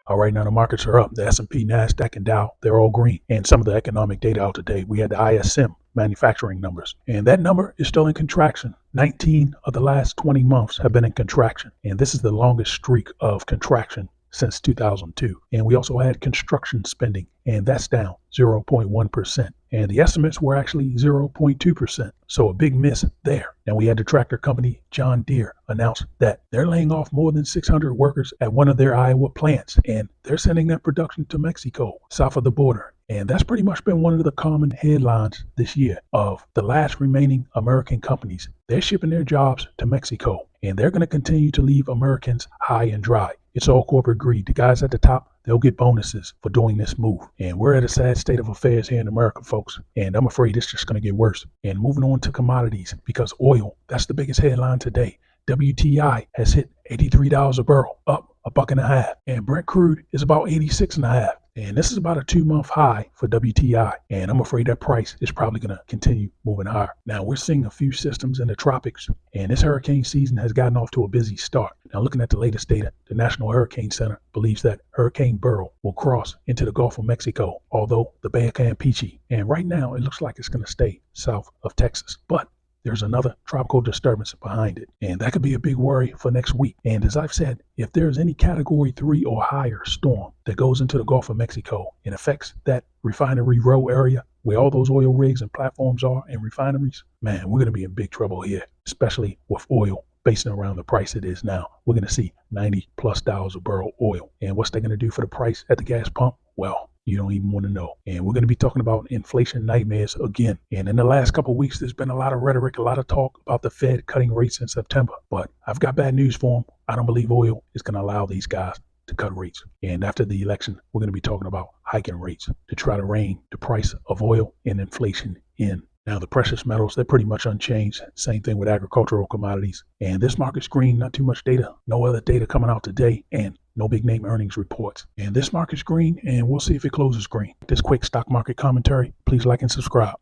All right, now the markets are up. The S&P, NASDAQ, and Dow, they're all green. And some of the economic data out today, we had the ISM manufacturing numbers, and that number is still in contraction. 19 of the last 20 months have been in contraction, and this is the longest streak of contraction since 2002. And we also had construction spending, and that's down 0.1%. And the estimates were actually 0.2%. So a big miss there. Now we had the tractor company John Deere announce that they're laying off more than 600 workers at one of their Iowa plants, and they're sending that production to Mexico, south of the border. And that's pretty much been one of the common headlines this year of the last remaining American companies. They're shipping their jobs to Mexico, and they're going to continue to leave Americans high and dry. It's all corporate greed. The guys at the top, they'll get bonuses for doing this move. And we're at a sad state of affairs here in America, folks. And I'm afraid it's just going to get worse. And moving on to commodities, because oil, that's the biggest headline today. WTI has hit $83 a barrel, up $1.50. And Brent crude is about $86.50. And this is about a 2-month high for WTI. And I'm afraid that price is probably going to continue moving higher. Now, we're seeing a few systems in the tropics, and this hurricane season has gotten off to a busy start. Now, looking at the latest data, the National Hurricane Center believes that Hurricane Beryl will cross into the Gulf of Mexico, although the Bay of Campeche. And right now, it looks like it's going to stay south of Texas. But there's another tropical disturbance behind it, and that could be a big worry for next week. And as I've said, if there's any category 3 or higher storm that goes into the Gulf of Mexico and affects that refinery row area where all those oil rigs and platforms are and refineries, man, we're going to be in big trouble here, especially with oil basing around the price it is now. We're going to see $90+ a barrel oil. And what's they going to do for the price at the gas pump? Well, you don't even want to know. And we're going to be talking about inflation nightmares again. And in the last couple of weeks, there's been a lot of rhetoric, a lot of talk about the Fed cutting rates in September. But I've got bad news for them. I don't believe oil is going to allow these guys to cut rates. And after the election, we're going to be talking about hiking rates to try to rein the price of oil and inflation in. Now, the precious metals, they're pretty much unchanged. Same thing with agricultural commodities. And this market's green, not too much data. No other data coming out today, and no big name earnings reports. And this market's green, and we'll see if it closes green. This quick stock market commentary, please like and subscribe.